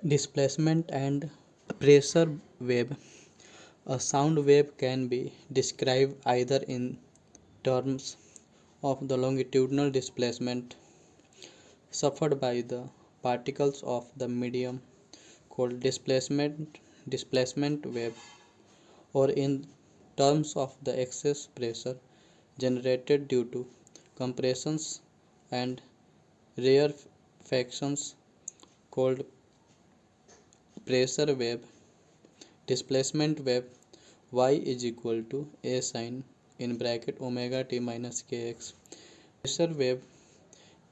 Displacement and pressure wave. A sound wave can be described either in terms of the longitudinal displacement suffered by the particles of the medium called displacement wave, or in terms of the excess pressure generated due to compressions and rarefactions called pressure wave. Displacement wave y is equal to a sine in bracket omega t minus kx. Pressure wave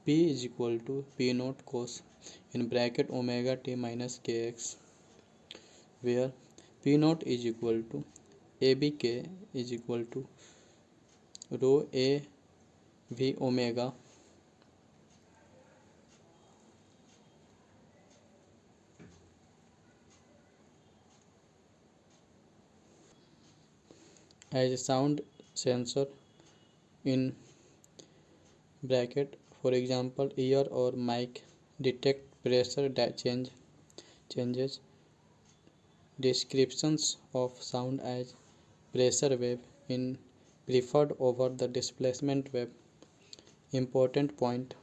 p is equal to p naught cos in bracket omega t minus kx, where p naught is equal to abk is equal to rho a v omega as a sound sensor in bracket. For example, ear or mic detect pressure changes. Descriptions of sound as pressure wave in preferred over the displacement wave. Important point: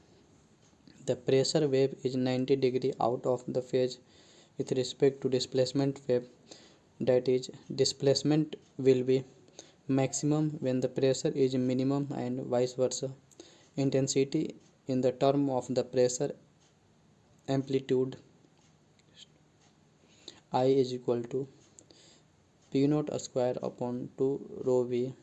the pressure wave is 90° out of the phase with respect to displacement wave. That is, displacement will be maximum when the pressure is minimum and vice versa. Intensity in the term of the pressure amplitude I is equal to p naught square upon 2 rho v.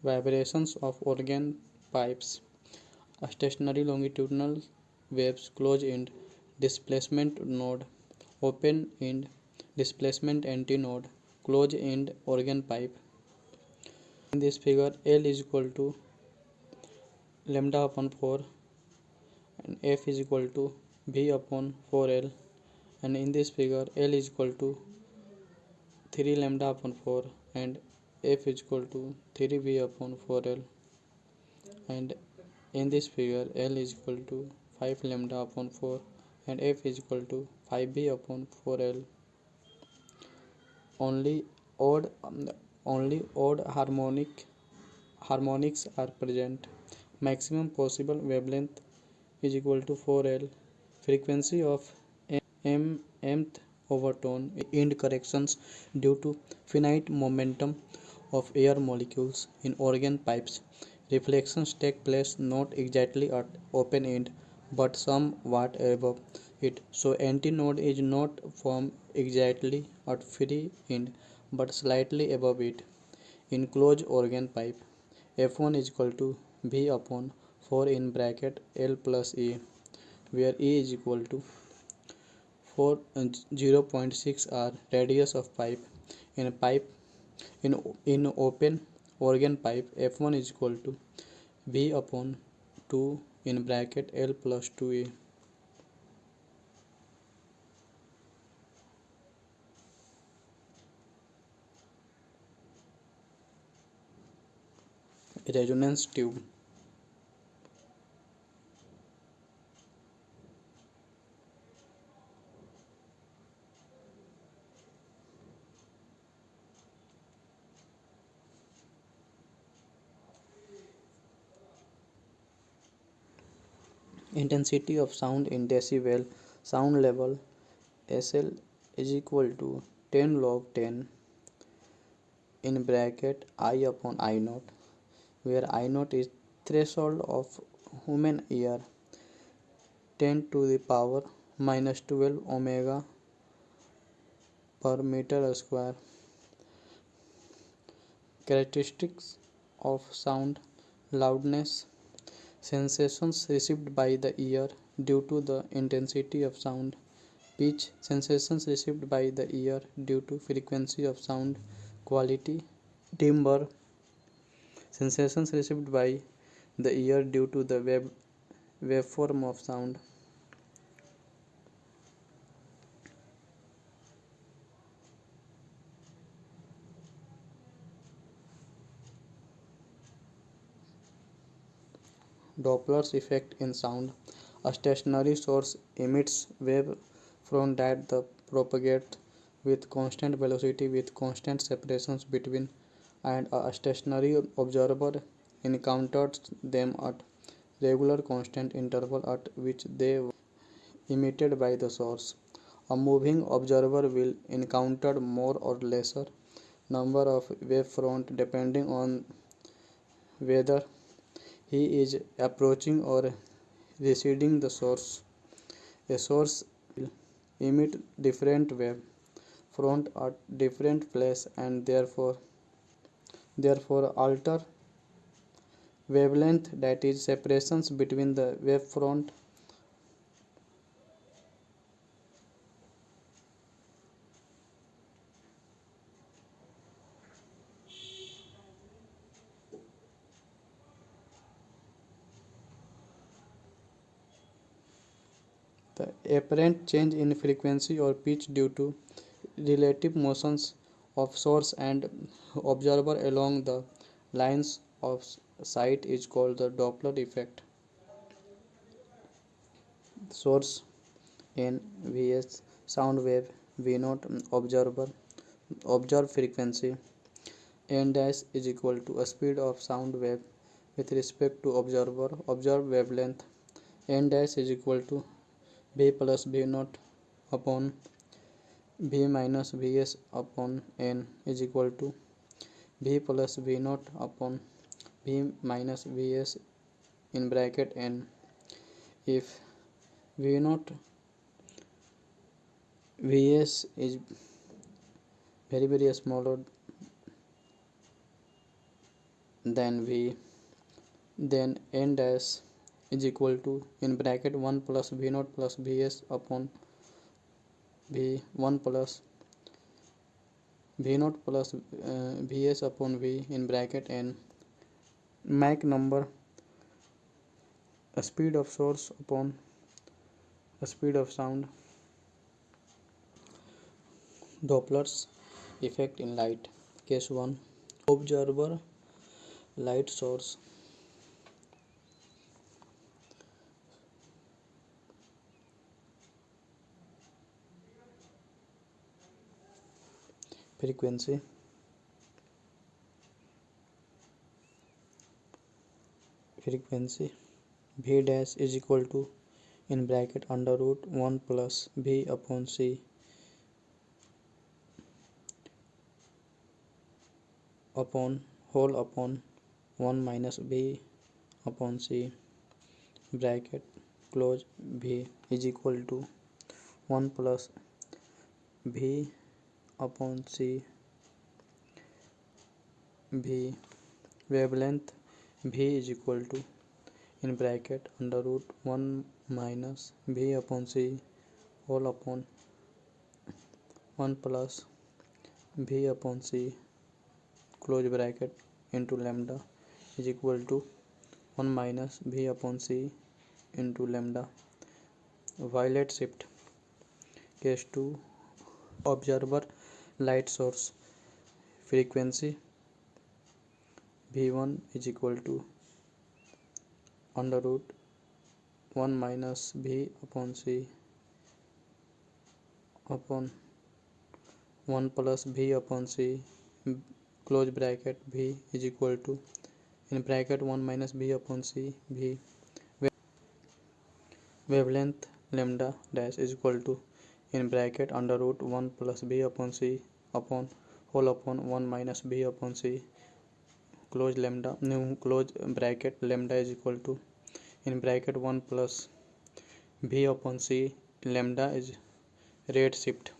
Vibrations of organ pipes. A stationary longitudinal waves closed end displacement node, open end displacement antinode, closed end organ pipe. In this figure, L is equal to lambda upon 4 and F is equal to V upon 4L, and in this figure L is equal to 3 lambda upon 4 and F is equal to 3V upon 4L, and in this figure L is equal to 5 lambda upon 4 and F is equal to 5B upon 4L. Only odd only odd harmonics are present. Maximum possible wavelength is equal to 4L. Frequency of mth overtone end corrections due to finite momentum of air molecules in organ pipes. Reflections take place not exactly at open end but somewhat above it, so antinode is not formed exactly at free end but slightly above it. In closed organ pipe, F1 is equal to V upon 4 in bracket L plus E, where E is equal to 0.6 r radius of pipe. In open organ pipe, F1 is equal to V upon 2 in bracket L plus 2A. Resonance tube. Intensity of sound in decibel. Sound level SL is equal to 10 log 10 in bracket I upon I naught, where I naught is threshold of human ear, 10 to the power minus 12 omega per meter square. Characteristics of sound: loudness, sensations received by the ear due to the intensity of sound; pitch, sensations received by the ear due to frequency of sound; quality; timbre, sensations received by the ear due to the waveform of sound. Doppler's effect in sound. A stationary source emits wave front that the propagate with constant velocity with constant separations between, and a stationary observer encounters them at regular constant interval at which they were emitted by the source. A moving observer will encounter more or lesser number of wavefront depending on whether he is approaching or receding the source. A source will emit different wave front at different place and therefore alter wavelength, that is separations between the wavefront. The apparent change in frequency or pitch due to relative motions of source and observer along the lines of sight is called the Doppler effect. Source N Vs sound wave V naught observed frequency N dash is equal to a speed of sound wave with respect to observed wavelength. N dash is equal to V plus V naught upon V minus Vs upon N is equal to V plus V naught upon V minus Vs in bracket N. If V naught Vs is very smaller than V, then N dash is equal to in bracket 1 plus V naught plus Vs upon V 1 plus V naught plus Vs upon V in bracket N. Mach number, a speed of source upon a speed of sound. Doppler's effect in light. Case 1. Observer light source. Frequency V dash is equal to in bracket under root 1 plus V upon C upon whole upon 1 minus V upon C bracket close. V is equal to 1 plus V upon C V. Wavelength V is equal to in bracket under root 1 minus V upon C whole upon 1 plus V upon C close bracket into lambda is equal to 1 minus V upon C into lambda. Violet shift. Case 2. Observer light source. Frequency V1 is equal to under root 1 minus V upon C upon 1 plus V upon C close bracket. V is equal to in bracket 1 minus V upon C V. Wavelength lambda dash is equal to in bracket under root 1 plus V upon C upon whole upon 1 minus V upon C close lambda close bracket. Lambda is equal to in bracket 1 plus V upon C. Lambda is rate shift.